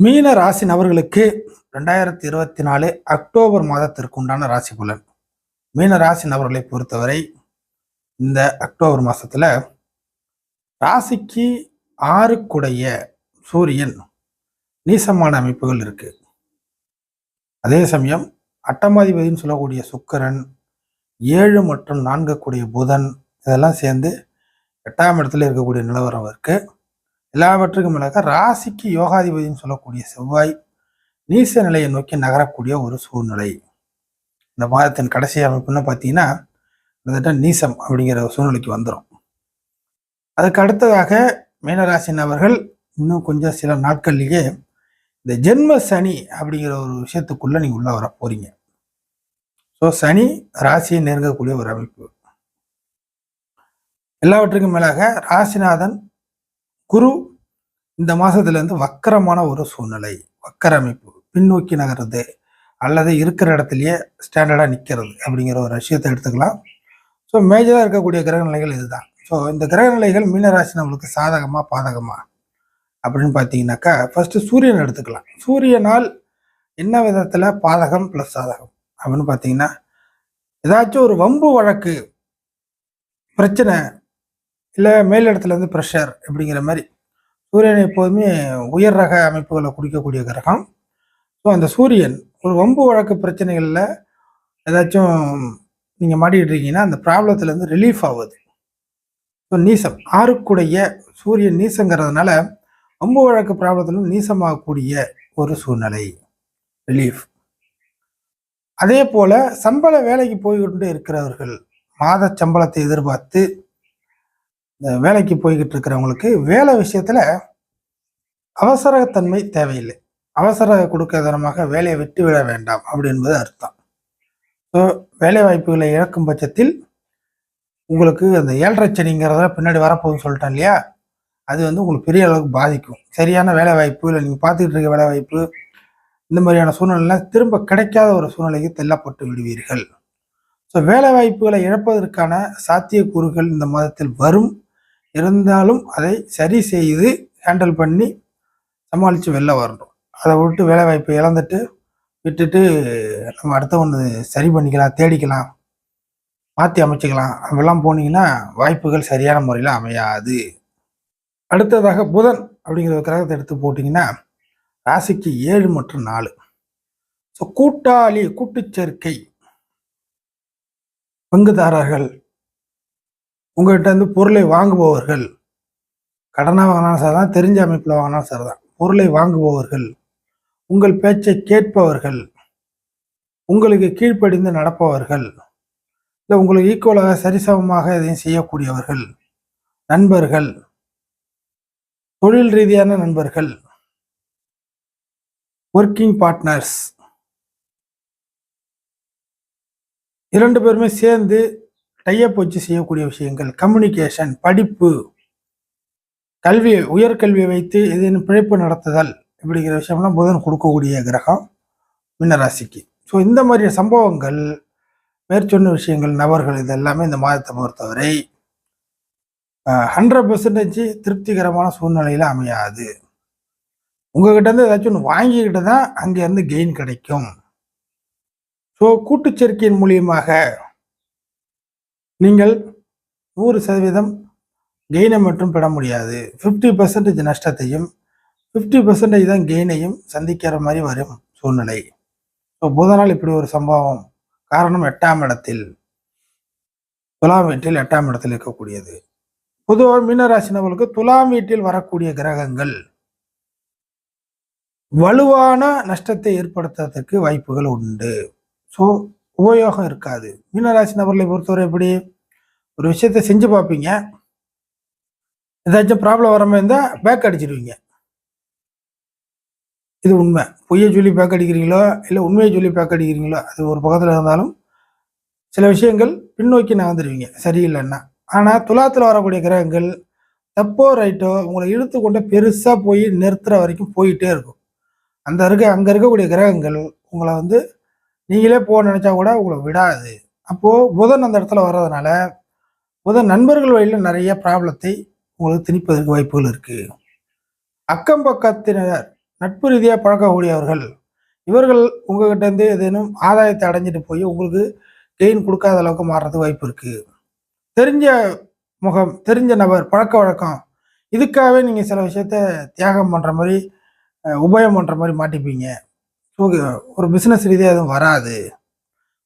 மீன ராசி நபர்களுக்கு 2024 அக்டோபர் மாதத்திற்கு உண்டான ராசி பலன். மீன ராசி நபர்களை பொறுத்தவரை இந்த அக்டோபர் மாசத்துல ராசிக்கு 6 சூரியன் நீசமான அமைப்புகள் இருக்கு. அதே சமயம் அட்டமாதிபதினு சொல்லக்கூடிய சுக்கிரன், 7 மற்றும் 4 புதன் இதெல்லாம் சேர்ந்து 8ஆம் இடத்துல இருக்கக்கூடிய நிலவரம் இருக்கு. எல்லாவற்றுக்கும் மேலாக ராசிக்கு யோகாதிபதினு சொல்லக்கூடிய செவ்வாய் நீச நிலையை நோக்கி நகரக்கூடிய ஒரு சூழ்நிலை. இந்த மாதத்தின் கடைசி அமைப்புன்னு பார்த்தீங்கன்னா கிட்டத்தட்ட நீசம் அப்படிங்கிற சூழ்நிலைக்கு வந்துடும். அதுக்கு அடுத்ததாக மீனராசி நபர்கள் இன்னும் கொஞ்சம் சில நாட்கள்லேயே இந்த ஜென்ம சனி அப்படிங்கிற ஒரு விஷயத்துக்குள்ள நீங்க உள்ள வர போறீங்க. ஸோ சனி ராசியை நெருங்கக்கூடிய ஒரு அமைப்பு. எல்லாவற்றுக்கும் மேலாக ராசிநாதன் குரு இந்த மாசத்துல இருந்து வக்கரமான ஒரு சூழ்நிலை, வக்கர அமைப்பு, பின்னோக்கி நகர்றது அல்லது இருக்கிற இடத்துலயே ஸ்டாண்டர்டா நிற்கிறது அப்படிங்கிற ஒரு விஷயத்தை எடுத்துக்கலாம். ஸோ மேஜரா இருக்கக்கூடிய கிரக நிலைகள் இதுதான். ஸோ இந்த கிரக நிலைகள் மீனராசி நம்மளுக்கு சாதகமா பாதகமா அப்படின்னு பார்த்தீங்கன்னாக்கா ஃபர்ஸ்ட் சூரியன் எடுத்துக்கலாம். சூரியனால் என்ன விதத்துல பாதகம் பிளஸ் சாதகம் அப்படின்னு பார்த்தீங்கன்னா, ஏதாச்சும் ஒரு வம்பு வழக்கு பிரச்சனை இல்லை மேலிடத்துல இருந்து ப்ரெஷர் அப்படிங்கிற மாதிரி. சூரியன் எப்போதுமே உயர் ரக அமைப்புகளை குடிக்கக்கூடிய கிரகம். ஸோ அந்த சூரியன் ஒரு வம்பு வழக்கு பிரச்சனைகளில் ஏதாச்சும் நீங்கள் மாட்டிக்கிட்டு இருக்கீங்கன்னா அந்த ப்ராப்ளத்துலேருந்து ரிலீஃப் ஆகுது. ஸோ நீசம் 6 சூரியன் நீசங்கிறதுனால வம்பு வழக்கு ப்ராப்ளத்தில் நீசமாகக்கூடிய ஒரு சூழ்நிலை, ரிலீஃப். அதே போல சம்பள வேலைக்கு போய்கிட்டு இருக்கிறவர்கள், மாத சம்பளத்தை எதிர்பார்த்து இந்த வேலைக்கு போய்கிட்டு இருக்கிறவங்களுக்கு வேலை விஷயத்துல அவசரத்தன்மை தேவையில்லை. அவசர கொடுக்க தரமாக வேலையை விட்டு விட வேண்டாம் அப்படி என்பது அர்த்தம். ஸோ வேலை வாய்ப்புகளை இழக்கும் பட்சத்தில் உங்களுக்கு அந்த 7.5 சனிங்கிறத பின்னாடி வரப்போகுதுன்னு சொல்லிட்டேன் இல்லையா, அது வந்து உங்களுக்கு பெரிய அளவுக்கு பாதிக்கும். சரியான வேலை வாய்ப்பு இல்லை நீங்கள் பார்த்துக்கிட்டு இருக்க வேலை வாய்ப்பு இந்த மாதிரியான சூழ்நிலைலாம் திரும்ப கிடைக்காத ஒரு சூழ்நிலைக்கு தள்ளப்பட்டு விடுவீர்கள். ஸோ வேலை வாய்ப்புகளை இழப்பதற்கான சாத்தியக்கூறுகள் இந்த மாதத்தில் வரும். இருந்தாலும் அதை சரி செய்து ஹேண்டில் பண்ணி சமாளித்து வெளில வரணும். அதை விட்டு வேலை வாய்ப்பை இழந்துட்டு விட்டுட்டு நம்ம அடுத்த ஒன்று சரி பண்ணிக்கலாம், தேடிக்கலாம், மாற்றி அமைச்சிக்கலாம் அப்படிலாம் போனீங்கன்னா வாய்ப்புகள் சரியான முறையில் அமையாது. அடுத்ததாக புதன் அப்படிங்கிற கிரகத்தை எடுத்து போட்டிங்கன்னா ராசிக்கு 7 மற்றும் 4. ஸோ கூட்டாளி, கூட்டுச்சேர்க்கை, பங்குதாரர்கள், உங்கள்கிட்ட இருந்து பொருளை வாங்குபவர்கள், கடனாக வாங்கினாலும் சரிதான், தெரிஞ்ச அமைப்பில் வாங்கினாலும் சரிதான், பொருளை வாங்குபவர்கள், உங்கள் பேச்சை கேட்பவர்கள், உங்களுக்கு கீழ்ப்படிந்து நடப்பவர்கள், இல்லை உங்களுக்கு ஈக்குவலாக சரிசமமாக இதையும் செய்யக்கூடியவர்கள், நண்பர்கள், தொழில் ரீதியான நண்பர்கள், ஒர்க்கிங் பார்ட்னர்ஸ், 2 பேருமே சேர்ந்து டையப் வச்சு செய்யக்கூடிய விஷயங்கள், கம்யூனிகேஷன், படிப்பு, கல்வி, உயர்கல்வியை வைத்து ஏதேனும் பிழைப்பு நடத்துதல் இப்படிங்கிற விஷயம்லாம் புதன் கொடுக்கக்கூடிய கிரகம் மீனராசிக்கு. ஸோ இந்த மாதிரி சம்பவங்கள், மேற்சொன்ன விஷயங்கள், நபர்கள் இதெல்லாமே இந்த மாதத்தை பொறுத்தவரை 100% திருப்திகரமான சூழ்நிலையில் அமையாது. உங்ககிட்ட இருந்து ஏதாச்சும் ஒன்று வாங்கிக்கிட்டு தான் அங்கேருந்து கெயின் கிடைக்கும். ஸோ கூட்டுச்சேர்க்கையின் மூலியமாக நீங்கள் 100% கெயினை மட்டும் பெற முடியாது. 50% நஷ்டத்தையும் 50% தான் கெயினையும் சந்திக்கிற மாதிரி வரும் சூழ்நிலை. ஸோ புதனால் இப்படி ஒரு சம்பவம். காரணம் 8ஆம் இடத்தில், துலாம் வீட்டில் 8ஆம் இடத்தில் இருக்கக்கூடியது. பொதுவாக மீனராசி நபர்களுக்கு துலாம் வீட்டில் வரக்கூடிய கிரகங்கள் வலுவான நஷ்டத்தை ஏற்படுத்துறதுக்கு வாய்ப்புகள் உண்டு. ஸோ உபயோகம் இருக்காது. மீனராசி நபர்களை பொறுத்தவரை எப்படி, ஒரு விஷயத்த செஞ்சு பார்ப்பீங்க, ஏதாச்சும் ப்ராப்ளம் வர மாதிரி இருந்தால் பேக் அடிச்சிடுவீங்க. இது உண்மை. பொய்யை சொல்லி பேக் அடிக்கிறீங்களோ இல்லை உண்மையை சொல்லி பேக் அடிக்கிறீங்களோ அது ஒரு பக்கத்தில் இருந்தாலும் சில விஷயங்கள் பின்னோக்கி நகர்ந்துடுவீங்க சரியில்லைன்னா. ஆனால் துலாத்தில் வரக்கூடிய கிரகங்கள் தப்போ ரைட்டோ உங்களை இழுத்து கொண்டு பெருசாக போய் நிறுத்துற வரைக்கும் போயிட்டே இருக்கும். அங்கே இருக்கக்கூடிய கிரகங்கள் உங்களை வந்து நீங்களே போக நினைச்சா கூட உங்களை விடாது. அப்போது புதன் அந்த இடத்துல வர்றதுனால புதன் நண்பர்கள் வழியில் நிறைய ப்ராப்ளத்தை உங்களுக்கு திணிப்பதற்கு வாய்ப்புகள் இருக்கு. அக்கம் பக்கத்தினர் நட்பு ரீதியாக பழக்கக்கூடியவர்கள் இவர்கள் உங்ககிட்ட இருந்து ஏதேனும் ஆதாயத்தை அடைஞ்சிட்டு போய் உங்களுக்கு கெயின் கொடுக்காத அளவுக்கு மாறுறது வாய்ப்பு இருக்குது. தெரிஞ்ச முகம், தெரிஞ்ச நபர், பழக்க வழக்கம், இதுக்காகவே நீங்கள் சில விஷயத்த தியாகம் பண்ணுற மாதிரி உபயம் பண்ணுற மாதிரி மாட்டிப்பீங்க. ஸோ ஒரு பிஸ்னஸ் ரீதியாக எதுவும் வராது.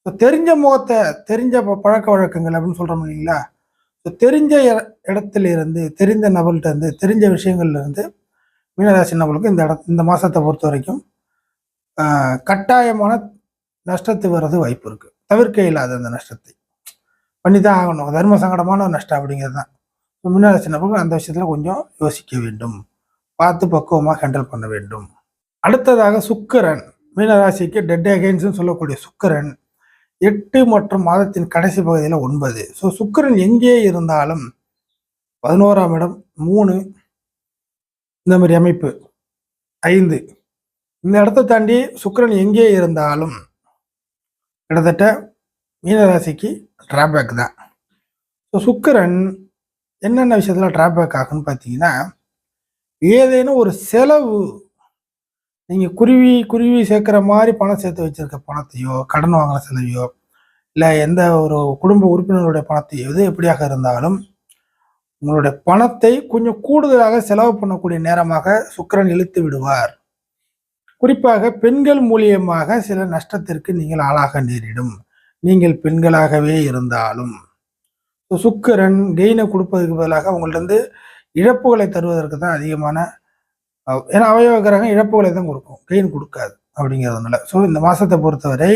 ஸோ தெரிஞ்ச முகத்தை, தெரிஞ்ச பழக்க வழக்கங்கள் அப்படின்னு சொல்கிறோம் இல்லைங்களா? ஸோ தெரிஞ்ச இடத்துல இருந்து, தெரிந்த நபர்கிட்ட இருந்து, தெரிஞ்ச விஷயங்கள்ல இருந்து மீனராசி நபர்களுக்கு இந்த மாதத்தை பொறுத்த வரைக்கும் கட்டாயமான நஷ்டத்து வர்றது வாய்ப்பு இருக்குது. தவிர்க்க இல்லாத அந்த நஷ்டத்தை பண்ணி தான் ஆகணும். தர்ம சங்கடமான நஷ்டம் அப்படிங்கிறது தான். மீனராசி நபர்கள் அந்த விஷயத்தில் கொஞ்சம் யோசிக்க வேண்டும், பார்த்து பக்குவமாக ஹேண்டில் பண்ண வேண்டும். அடுத்ததாக சுக்கிரன், மீனராசிக்கு டெட் அகைன்ஸ்னு சொல்லக்கூடிய சுக்கிரன் 8 மற்றும் மாதத்தின் கடைசி பகுதியில் 9. ஸோ சுக்கிரன் எங்கே இருந்தாலும் 11ஆம் இடம், 3 இந்த மாதிரி அமைப்பு, 5 இந்த இடத்த தாண்டி சுக்கிரன் எங்கே இருந்தாலும் கிட்டத்தட்ட மீனராசிக்கு டிராபேக் தான். ஸோ சுக்கிரன் என்னென்ன விஷயத்தில் டிராபேக் ஆகுன்னு பார்த்தீங்கன்னா, ஏதேனும் ஒரு செலவு, நீங்கள் குருவி சேர்க்குற மாதிரி பணம் சேர்த்து வச்சுருக்க பணத்தையோ, கடன் வாங்குற செலவையோ, இல்லை எந்த ஒரு குடும்ப உறுப்பினருடைய பணத்தையோ, எது எப்படியாக இருந்தாலும் உங்களுடைய பணத்தை கொஞ்சம் கூடுதலாக செலவு பண்ணக்கூடிய நேரமாக சுக்கிரன் இழுத்து விடுவார். குறிப்பாக பெண்கள் மூலியமாக சில நஷ்டத்திற்கு நீங்கள் ஆளாக நேரிடும், நீங்கள் பெண்களாகவே இருந்தாலும். சுக்கிரன் கெயினை கொடுப்பதற்கு பதிலாக உங்கள்ட்ட இழப்புகளை தருவதற்கு தான் அதிகமான, ஏன்னா அவயவ கிரகம் இழப்புகளை தான் கொடுக்கும், கெயின் கொடுக்காது அப்படிங்கிறதுனால. ஸோ இந்த மாதத்தை பொறுத்தவரை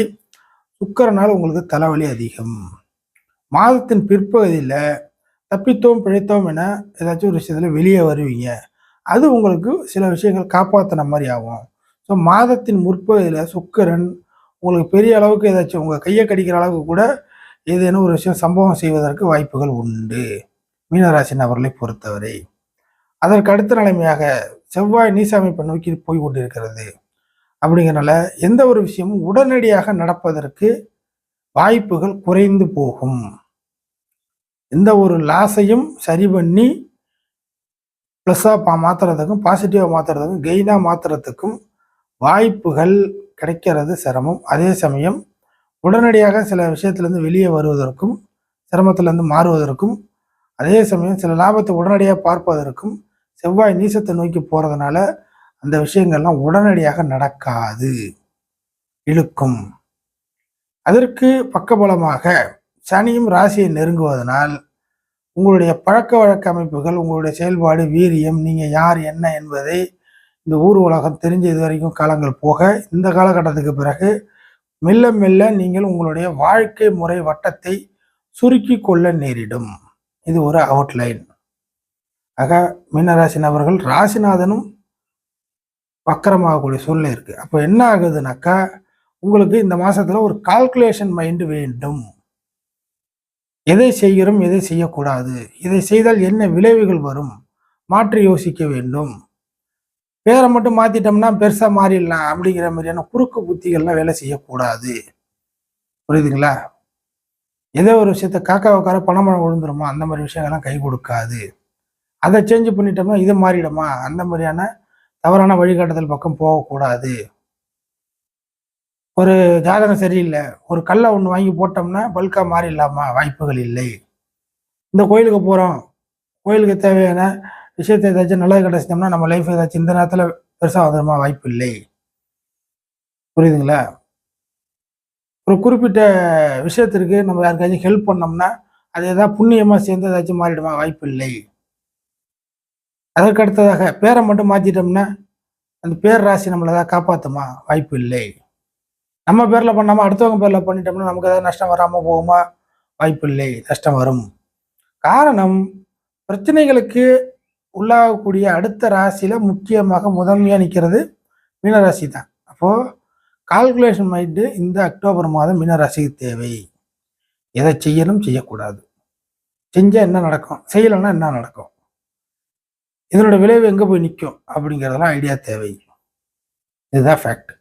சுக்கிரனால் உங்களுக்கு தலைவலி அதிகம். மாதத்தின் பிற்பகுதியில் தப்பித்தோம் பிழைத்தோம் என ஏதாச்சும் ஒரு விஷயத்தில் வெளியே வருவீங்க, அது உங்களுக்கு சில விஷயங்கள் காப்பாற்றின மாதிரி ஆகும். ஸோ மாதத்தின் முற்பகுதியில் சுக்கிரன் உங்களுக்கு பெரிய அளவுக்கு ஏதாச்சும் உங்கள் கையை கடிக்கிற அளவுக்கு கூட ஏதேனும் ஒரு விஷயம் சம்பவம் செய்வதற்கு வாய்ப்புகள் உண்டு மீனராசி நபர்களை பொறுத்தவரை. அதற்கு அடுத்த நிலைமையாக செவ்வாய் நீச அமைப்பை நோக்கி போய் கொண்டிருக்கிறது. அப்படிங்கிறனால எந்த ஒரு விஷயமும் உடனடியாக நடப்பதற்கு வாய்ப்புகள் குறைந்து போகும். எந்த ஒரு லாஸையும் சரி பண்ணி ப்ளஸ்ஸாக மாற்றுறதுக்கும், பாசிட்டிவாக மாற்றுறதுக்கும், கெயினாக மாற்றுறதுக்கும் வாய்ப்புகள் கிடைக்கிறது சிரமம். அதே சமயம் உடனடியாக சில விஷயத்திலேருந்து வெளியே வருவதற்கும், சிரமத்திலேருந்து மாறுவதற்கும், அதே சமயம் சில லாபத்தை உடனடியாக பார்ப்பதற்கும் செவ்வாய் நீசத்தை நோக்கி போகிறதுனால அந்த விஷயங்கள்லாம் உடனடியாக நடக்காது, இழுக்கும். அதற்கு பக்கபலமாக சனியும் ராசியை நெருங்குவதனால் உங்களுடைய பழக்க வழக்க அமைப்புகள், உங்களுடைய செயல்பாடு, வீரியம், நீங்கள் யார் என்ன என்பதை இந்த ஊர் உலகம் தெரிஞ்ச இது வரைக்கும் காலங்கள் போக, இந்த காலகட்டத்துக்கு பிறகு மெல்ல மெல்ல நீங்கள் உங்களுடைய வாழ்க்கை முறை வட்டத்தை சுருக்கி கொள்ள நேரிடும். இது ஒரு அவுட்லைன். ஆக மீனராசி நபர்கள் ராசிநாதனும் வக்கரமாகக்கூடிய சூழ்நிலை இருக்கு. அப்போ என்ன ஆகுதுனாக்கா, உங்களுக்கு இந்த மாசத்துல ஒரு கால்குலேஷன் மைண்டு வேண்டும். எதை செய்கிறோம், எதை செய்யக்கூடாது, இதை செய்தால் என்ன விளைவுகள் வரும், மாற்றி யோசிக்க வேண்டும். பேரை மட்டும் மாத்திட்டோம்னா பெருசா மாறிடலாம் அப்படிங்கிற மாதிரியான குறுக்கு புத்திகள்லாம் வேலை செய்யக்கூடாது. புரியுதுங்களா? ஏதோ ஒரு விஷயத்த காக்கா உட்கார பணம் விழுந்துருமா, அந்த மாதிரி விஷயங்கள்லாம் கை கொடுக்காது. அதை சேஞ்ச் பண்ணிட்டோம்னா இது மாறிடுமா, அந்த மாதிரியான தவறான வழிகாட்டுதல் பக்கம் போகக்கூடாது. ஒரு ஜாதகம் சரியில்லை, ஒரு கல்லை ஒன்று வாங்கி போட்டோம்னா பல்கா மாறிடலாமா, வாய்ப்புகள் இல்லை. இந்த கோயிலுக்கு போகிறோம், கோயிலுக்கு தேவையான விஷயத்தை ஏதாச்சும் நல்லது கிடைச்சிட்டோம்னா நம்ம லைஃப் ஏதாச்சும் இந்த நேரத்தில் பெருசாக வந்துடுமா, வாய்ப்பு இல்லை. புரியுதுங்களா? ஒரு குறிப்பிட்ட விஷயத்திற்கு நம்ம யாருக்காச்சும் ஹெல்ப் பண்ணோம்னா அது ஏதாவது புண்ணியமாக சேர்ந்து ஏதாச்சும் மாறிடுமா, வாய்ப்பு இல்லை. அதற்கு அடுத்ததாக பேரை மட்டும் மாற்றிட்டோம்னா அந்த பேர் ராசி நம்மளை ஏதாவது காப்பாற்றுமா, வாய்ப்பு இல்லை. நம்ம பேரில் பண்ணாமல் அடுத்தவங்க பேரில் பண்ணிட்டோம்னா நமக்கு ஏதாவது நஷ்டம் வராமல் போகுமா, வாய்ப்பு இல்லை, நஷ்டம் வரும். காரணம், பிரச்சனைகளுக்கு உள்ளாகக்கூடிய அடுத்த ராசியில முக்கியமாக முதன்மையாக நிற்கிறது மீனராசி தான். அப்போது கால்குலேஷன் மைண்டு இந்த அக்டோபர் மாதம் மீனராசிக்கு தேவை. எதை செய்யணும், செய்யக்கூடாது, செஞ்சால் என்ன நடக்கும், செய்யலைன்னா என்ன நடக்கும், இதனோட விளைவு எங்கே போய் நிற்கும் அப்படிங்கிறதெல்லாம் ஐடியா தேவை. இதுதான் ஃபேக்ட்.